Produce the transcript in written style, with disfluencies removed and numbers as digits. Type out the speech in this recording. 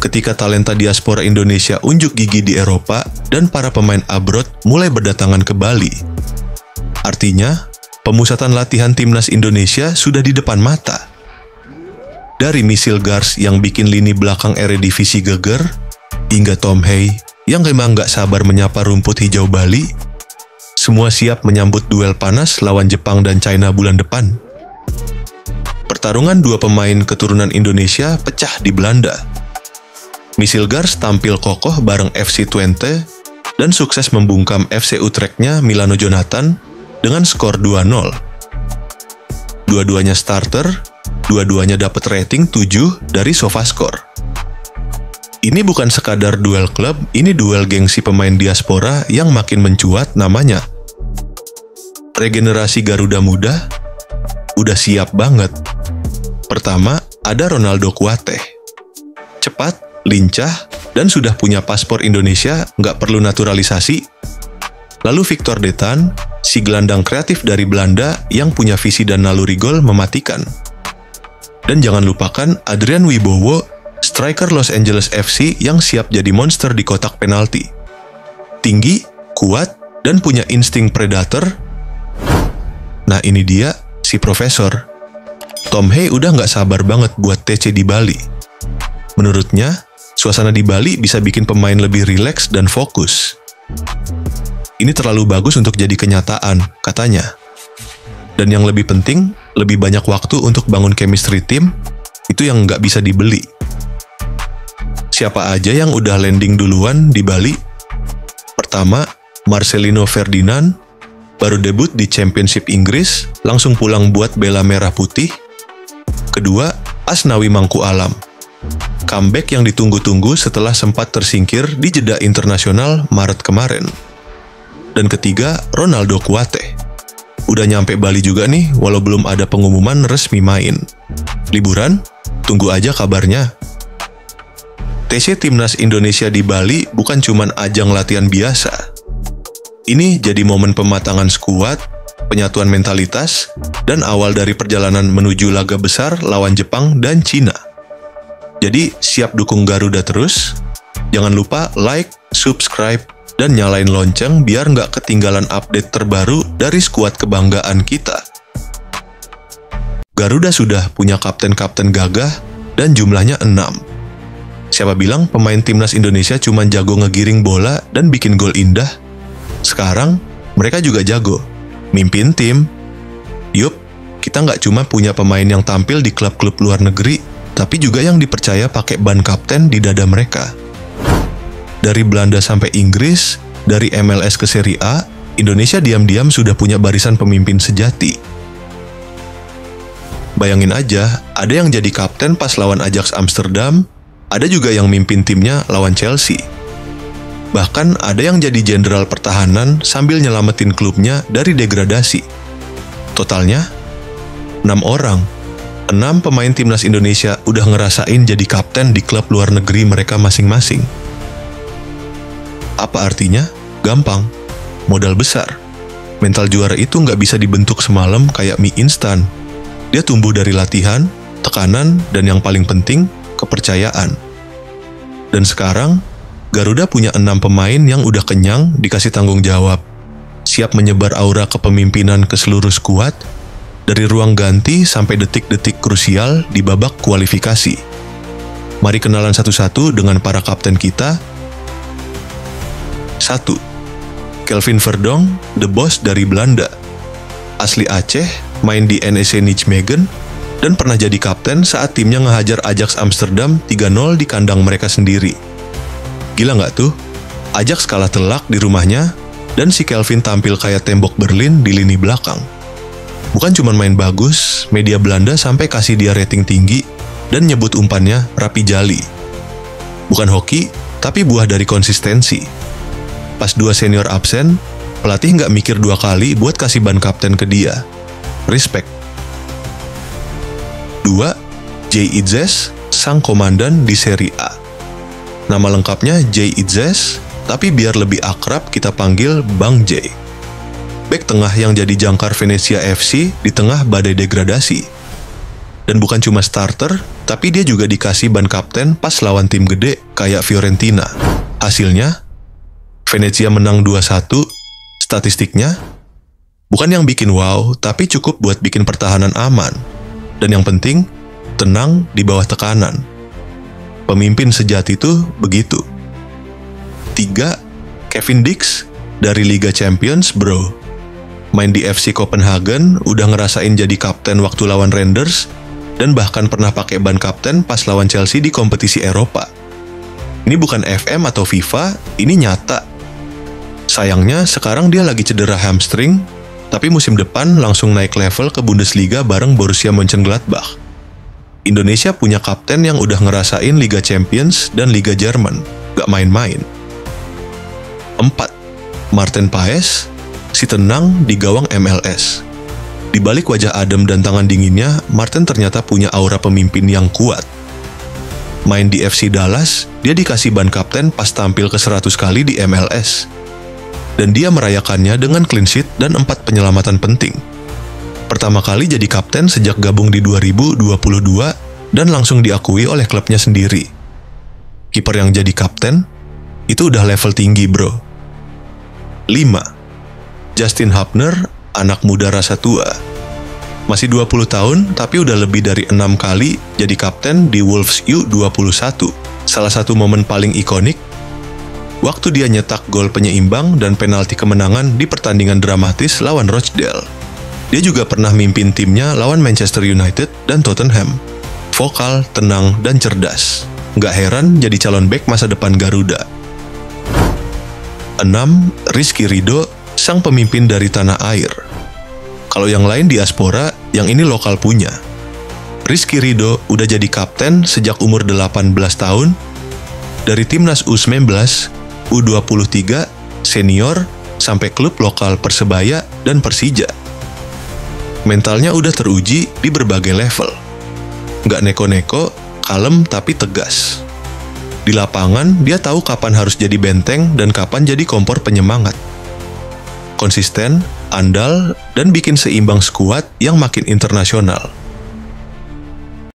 ketika talenta diaspora Indonesia unjuk gigi di Eropa dan para pemain abroad mulai berdatangan ke Bali. Artinya, pemusatan latihan timnas Indonesia sudah di depan mata. Dari misil Gars yang bikin lini belakang Eredivisie geger, hingga Tom Hey yang memang nggak sabar menyapa rumput hijau Bali, semua siap menyambut duel panas lawan Jepang dan China bulan depan. Pertarungan dua pemain keturunan Indonesia pecah di Belanda. Misil Gars tampil kokoh bareng FC Twente dan sukses membungkam FC Utrechtnya Milano Jonathan dengan skor 2-0. Dua-duanya starter, dua-duanya dapat rating 7 dari SofaScore. Ini bukan sekadar duel klub, ini duel gengsi pemain diaspora yang makin mencuat namanya. Regenerasi Garuda Muda udah siap banget. Pertama, ada Ronaldo Kuateh. Cepat, lincah, dan sudah punya paspor Indonesia, nggak perlu naturalisasi. Lalu Victor Detan, si gelandang kreatif dari Belanda yang punya visi dan naluri gol mematikan. Dan jangan lupakan Adrian Wibowo, striker Los Angeles FC yang siap jadi monster di kotak penalti. Tinggi, kuat, dan punya insting predator. Nah ini dia, si Profesor. Tom Hey udah nggak sabar banget buat TC di Bali. Menurutnya, suasana di Bali bisa bikin pemain lebih rileks dan fokus. Ini terlalu bagus untuk jadi kenyataan, katanya. Dan yang lebih penting, lebih banyak waktu untuk bangun chemistry tim, itu yang nggak bisa dibeli. Siapa aja yang udah landing duluan di Bali? Pertama, Marcelino Ferdinand, baru debut di Championship Inggris, langsung pulang buat bela merah putih. Kedua, Asnawi Mangku Alam. Comeback yang ditunggu-tunggu setelah sempat tersingkir di jeda internasional Maret kemarin. Dan ketiga, Ronaldo Kuateh. Udah nyampe Bali juga nih, walau belum ada pengumuman resmi main. Liburan? Tunggu aja kabarnya. TC Timnas Indonesia di Bali bukan cuman ajang latihan biasa. Ini jadi momen pematangan skuad, penyatuan mentalitas, dan awal dari perjalanan menuju laga besar lawan Jepang dan Cina. Jadi siap dukung Garuda terus. Jangan lupa like, subscribe, dan nyalain lonceng biar nggak ketinggalan update terbaru dari skuad kebanggaan kita. Garuda sudah punya kapten-kapten gagah dan jumlahnya 6. Siapa bilang pemain timnas Indonesia cuma jago ngegiring bola dan bikin gol indah? Sekarang, mereka juga jago mimpin tim. Yup, kita nggak cuma punya pemain yang tampil di klub-klub luar negeri, tapi juga yang dipercaya pakai ban kapten di dada mereka. Dari Belanda sampai Inggris, dari MLS ke Serie A, Indonesia diam-diam sudah punya barisan pemimpin sejati. Bayangin aja, ada yang jadi kapten pas lawan Ajax Amsterdam, ada juga yang mimpin timnya lawan Chelsea. Bahkan ada yang jadi jenderal pertahanan sambil nyelamatin klubnya dari degradasi. Totalnya, 6 orang. 6 pemain timnas Indonesia udah ngerasain jadi kapten di klub luar negeri mereka masing-masing. Apa artinya? Gampang. Modal besar. Mental juara itu nggak bisa dibentuk semalam kayak mie instan. Dia tumbuh dari latihan, tekanan, dan yang paling penting, kepercayaan. Dan sekarang, Garuda punya 6 pemain yang udah kenyang dikasih tanggung jawab. Siap menyebar aura kepemimpinan ke seluruh skuad, dari ruang ganti sampai detik-detik krusial di babak kualifikasi. Mari kenalan satu-satu dengan para kapten kita. 1. Kelvin Verdonk, the boss dari Belanda. Asli Aceh, main di NEC Nijmegen, dan pernah jadi kapten saat timnya ngehajar Ajax Amsterdam 3-0 di kandang mereka sendiri. Gila nggak tuh? Ajax kalah telak di rumahnya, dan si Kelvin tampil kayak tembok Berlin di lini belakang. Bukan cuma main bagus, media Belanda sampai kasih dia rating tinggi dan nyebut umpannya rapi jali. Bukan hoki, tapi buah dari konsistensi. Pas 2 senior absen, pelatih nggak mikir 2 kali buat kasih ban kapten ke dia. Respect. 2. Jay Itzes, sang komandan di Serie A. Nama lengkapnya Jay Itzes, tapi biar lebih akrab kita panggil Bang Jay. Bek tengah yang jadi jangkar Venezia FC di tengah badai degradasi. Dan bukan cuma starter, tapi dia juga dikasih ban kapten pas lawan tim gede kayak Fiorentina. Hasilnya, Venezia menang 2-1. Statistiknya, bukan yang bikin wow, tapi cukup buat bikin pertahanan aman. Dan yang penting, tenang di bawah tekanan. Pemimpin sejati tuh begitu. 3. Kevin Dix dari Liga Champions, bro. Main di FC Copenhagen, udah ngerasain jadi kapten waktu lawan Rangers, dan bahkan pernah pakai ban kapten pas lawan Chelsea di kompetisi Eropa. Ini bukan FM atau FIFA, ini nyata. Sayangnya sekarang dia lagi cedera hamstring, tapi musim depan langsung naik level ke Bundesliga bareng Borussia Mönchengladbach. Indonesia punya kapten yang udah ngerasain Liga Champions dan Liga Jerman, gak main-main. 4. Martin Paes, si tenang di gawang MLS. Di balik wajah adem dan tangan dinginnya, Martin ternyata punya aura pemimpin yang kuat. Main di FC Dallas, dia dikasih ban kapten pas tampil ke 100 kali di MLS. Dan dia merayakannya dengan clean sheet dan 4 penyelamatan penting. Pertama kali jadi kapten sejak gabung di 2022 dan langsung diakui oleh klubnya sendiri. Kiper yang jadi kapten, itu udah level tinggi, bro. 5. Justin Hubner, anak muda rasa tua. Masih 20 tahun, tapi udah lebih dari 6 kali jadi kapten di Wolves U21. Salah satu momen paling ikonik, waktu dia nyetak gol penyeimbang dan penalti kemenangan di pertandingan dramatis lawan Rochdale. Dia juga pernah mimpin timnya lawan Manchester United dan Tottenham. Vokal, tenang, dan cerdas. Nggak heran jadi calon bek masa depan Garuda. 6. Rizky Ridho, sang pemimpin dari tanah air. Kalau yang lain diaspora, yang ini lokal punya. Rizky Ridho udah jadi kapten sejak umur 18 tahun, dari timnas U19, U23, senior, sampai klub lokal Persebaya dan Persija. Mentalnya udah teruji di berbagai level. Nggak neko-neko, kalem tapi tegas. Di lapangan, dia tahu kapan harus jadi benteng dan kapan jadi kompor penyemangat. Konsisten, andal, dan bikin seimbang skuad yang makin internasional.